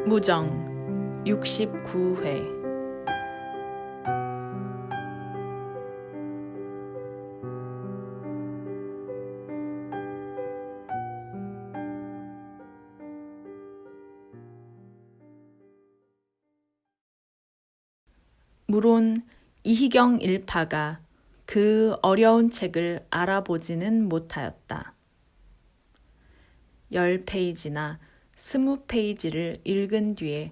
무정 69회 물론 이희경 일파가 그 어려운 책을 알아보지는 못하였다. 10페이지나 20페이지를 읽은 뒤에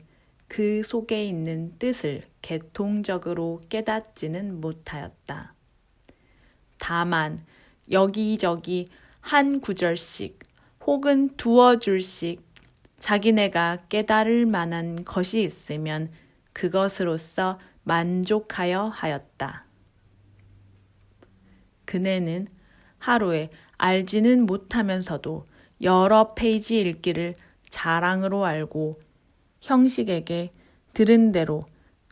그 속에 있는 뜻을 개통적으로 깨닫지는 못하였다. 다만 여기저기 한 구절씩 혹은 두어 줄씩 자기네가 깨달을 만한 것이 있으면 그것으로서 만족하여 하였다. 그네는 하루에 알지는 못하면서도 여러 페이지 읽기를 자랑으로 알고 형식에게 들은 대로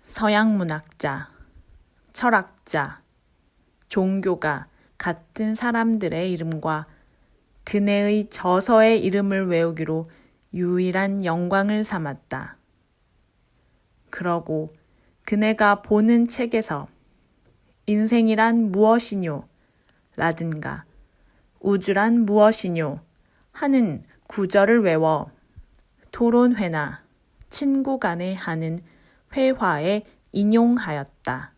서양문학자, 철학자, 종교가 같은 사람들의 이름과 그네의 저서의 이름을 외우기로 유일한 영광을 삼았다. 그러고 그네가 보는 책에서 인생이란 무엇이뇨? 라든가 우주란 무엇이뇨? 하는 구절을 외워 토론회나 친구 간에 하는 회화에 인용하였다.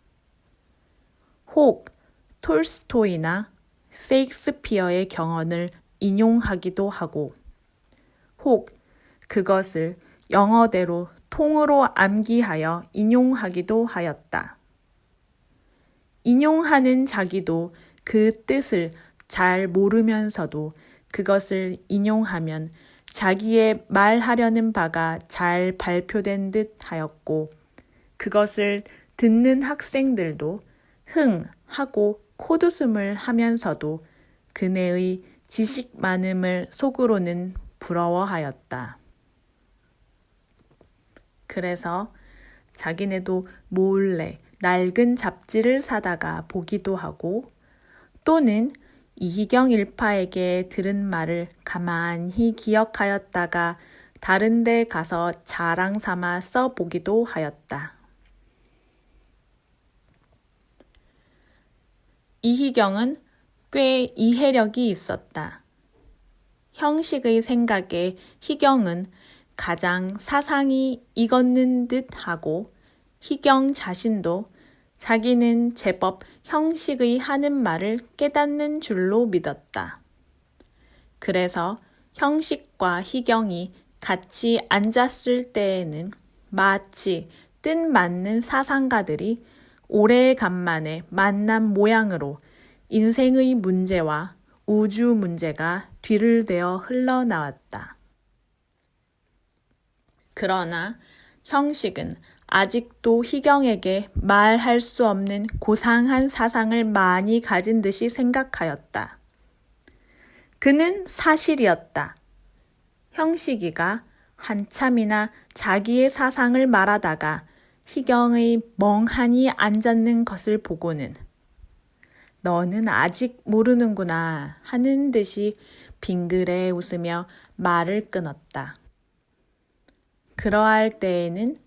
혹 톨스토이나 세익스피어의 경언을 인용하기도 하고 혹 그것을 영어대로 통으로 암기하여 인용하기도 하였다. 인용하는 자기도 그 뜻을 잘 모르면서도 그것을 인용하면 자기의 말하려는 바가 잘 발표된 듯 하였고 그것을 듣는 학생들도 흥 하고 코웃음을 하면서도 그네의 지식 많음을 속으로는 부러워하였다. 그래서 자기네도 몰래 낡은 잡지를 사다가 보기도 하고 또는 이희경 일파에게 들은 말을 가만히 기억하였다가 다른 데 가서 자랑 삼아 써보기도 하였다. 이희경은 꽤 이해력이 있었다. 형식의 생각에 희경은 가장 사상이 익었는 듯 하고 희경 자신도 자기는 제법 형식의 하는 말을 깨닫는 줄로 믿었다. 그래서 형식과 희경이 같이 앉았을 때에는 마치 뜻맞는 사상가들이 오래간만에 만난 모양으로 인생의 문제와 우주 문제가 뒤를 대어 흘러나왔다. 그러나 형식은 아직도 희경에게 말할 수 없는 고상한 사상을 많이 가진 듯이 생각하였다. 그는 사실이었다. 형식이가 한참이나 자기의 사상을 말하다가 희경의 멍하니 앉았는 것을 보고는 너는 아직 모르는구나 하는 듯이 빙그레 웃으며 말을 끊었다. 그러할 때에는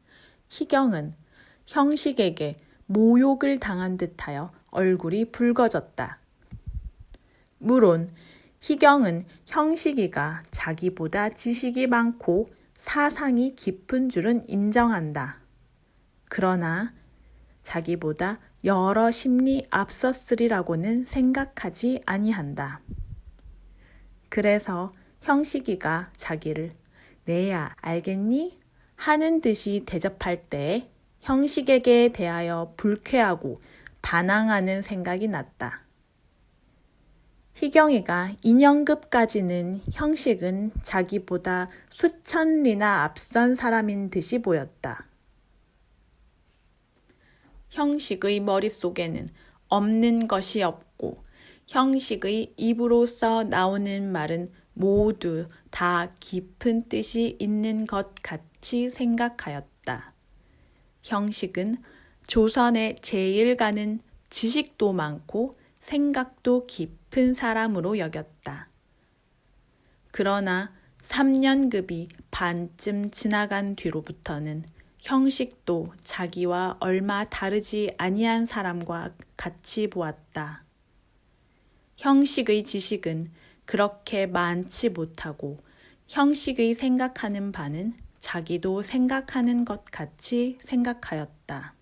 희경은 형식에게 모욕을 당한 듯하여 얼굴이 붉어졌다. 물론 희경은 형식이가 자기보다 지식이 많고 사상이 깊은 줄은 인정한다. 그러나 자기보다 여러 심리 앞섰으리라고는 생각하지 아니한다. 그래서 형식이가 자기를 내야 알겠니? 하는 듯이 대접할 때 형식에게 대하여 불쾌하고 반항하는 생각이 났다. 희경이가 2년급까지는 형식은 자기보다 수천 리나 앞선 사람인 듯이 보였다. 형식의 머릿속에는 없는 것이 없고 형식의 입으로서 나오는 말은 모두 다 깊은 뜻이 있는 것 같이 생각하였다. 형식은 조선에 제일 가는 지식도 많고 생각도 깊은 사람으로 여겼다. 그러나 3년급이 반쯤 지나간 뒤로부터는 형식도 자기와 얼마 다르지 아니한 사람과 같이 보았다. 형식의 지식은 그렇게 많지 못하고 형식의 생각하는 바는 자기도 생각하는 것 같이 생각하였다.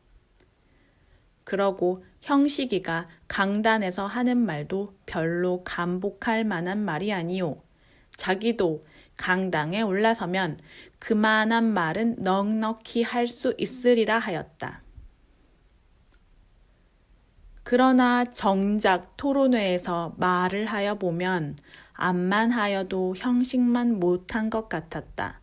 그러고 형식이가 강단에서 하는 말도 별로 감복할 만한 말이 아니오. 자기도 강당에 올라서면 그만한 말은 넉넉히 할 수 있으리라 하였다. 그러나 정작 토론회에서 말을 하여 보면 암만 하여도 형식만 못한 것 같았다.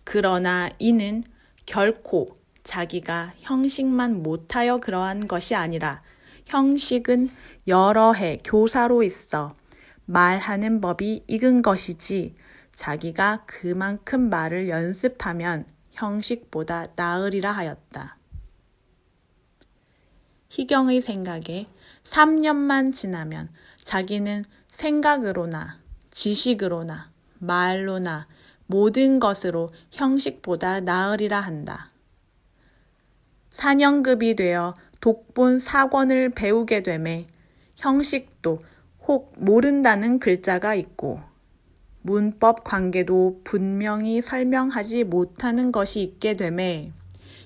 그러나 이는 결코 자기가 형식만 못하여 그러한 것이 아니라 형식은 여러 해 교사로 있어 말하는 법이 익은 것이지 자기가 그만큼 말을 연습하면 형식보다 나으리라 하였다. 희경의 생각에 3년만 지나면 자기는 생각으로나 지식으로나 말로나 모든 것으로 형식보다 나으리라 한다. 4년급이 되어 독본 4권을 배우게 되매 형식도 혹 모른다는 글자가 있고 문법 관계도 분명히 설명하지 못하는 것이 있게 되매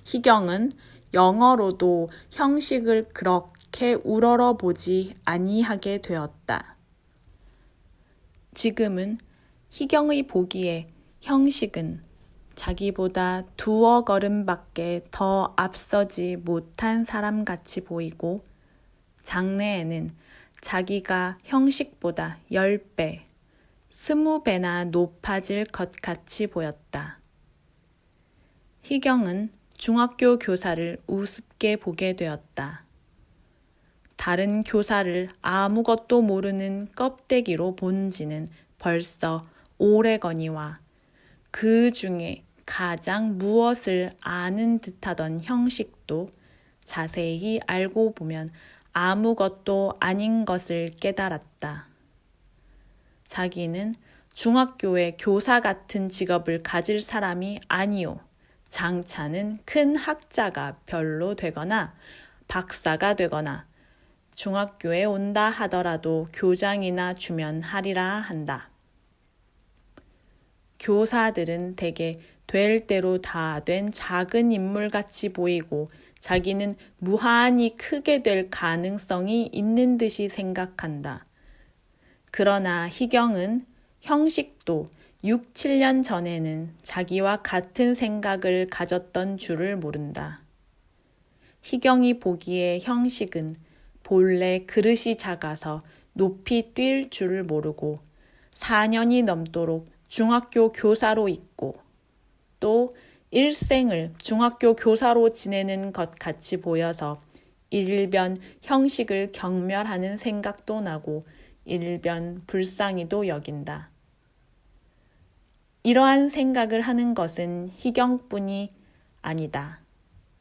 희경은 영어로도 형식을 그렇게 우러러 보지 아니하게 되었다. 지금은 희경의 보기에 형식은 자기보다 2어 걸음밖에 더 앞서지 못한 사람같이 보이고 장래에는 자기가 형식보다 10배, 20배나 높아질 것 같이 보였다. 희경은 중학교 교사를 우습게 보게 되었다. 다른 교사를 아무것도 모르는 껍데기로 본 지는 벌써 오래거니와 그 중에 가장 무엇을 아는 듯하던 형식도 자세히 알고 보면 아무것도 아닌 것을 깨달았다. 자기는 중학교의 교사 같은 직업을 가질 사람이 아니오. 장차는 큰 학자가 별로 되거나 박사가 되거나 중학교에 온다 하더라도 교장이나 주면 하리라 한다. 교사들은 대개 될 대로 다 된 작은 인물같이 보이고 자기는 무한히 크게 될 가능성이 있는 듯이 생각한다. 그러나 희경은 형식도 6, 7년 전에는 자기와 같은 생각을 가졌던 줄을 모른다. 희경이 보기에 형식은 본래 그릇이 작아서 높이 뛸 줄을 모르고 4년이 넘도록 중학교 교사로 있고 또 일생을 중학교 교사로 지내는 것 같이 보여서 일변 형식을 경멸하는 생각도 나고 일변 불쌍히도 여긴다. 이러한 생각을 하는 것은 희경뿐이 아니다.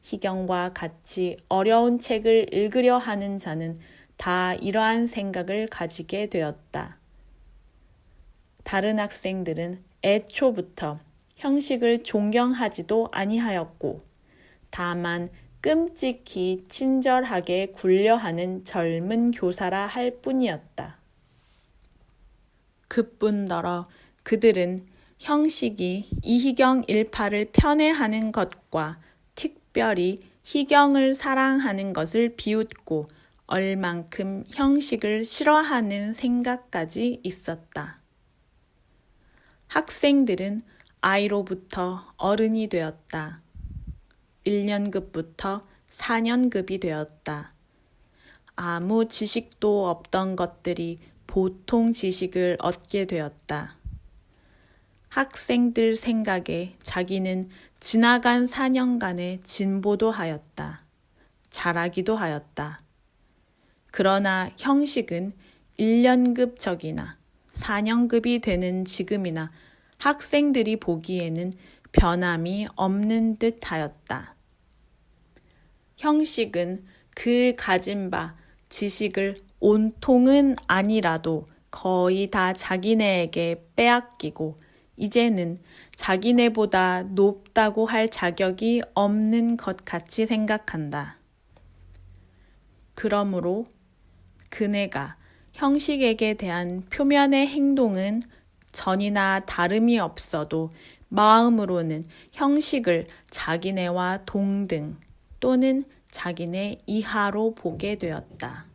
희경과 같이 어려운 책을 읽으려 하는 자는 다 이러한 생각을 가지게 되었다. 다른 학생들은 애초부터 형식을 존경하지도 아니하였고 다만 끔찍히 친절하게 굴려하는 젊은 교사라 할 뿐이었다. 그뿐더러 그들은 형식이 이희경 일파를 편애하는 것과 특별히 희경을 사랑하는 것을 비웃고 얼만큼 형식을 싫어하는 생각까지 있었다. 학생들은 아이로부터 어른이 되었다. 1년급부터 4년급이 되었다. 아무 지식도 없던 것들이 보통 지식을 얻게 되었다. 학생들 생각에 자기는 지나간 4년간의 진보도 하였다. 잘하기도 하였다. 그러나 형식은 1년급적이나 4년급이 되는 지금이나 학생들이 보기에는 변함이 없는 듯 하였다. 형식은 그 가진 바 지식을 온통은 아니라도 거의 다 자기네에게 빼앗기고 이제는 자기네보다 높다고 할 자격이 없는 것 같이 생각한다. 그러므로 그네가 형식에게 대한 표면의 행동은 전이나 다름이 없어도 마음으로는 형식을 자기네와 동등 또는 자기네 이하로 보게 되었다.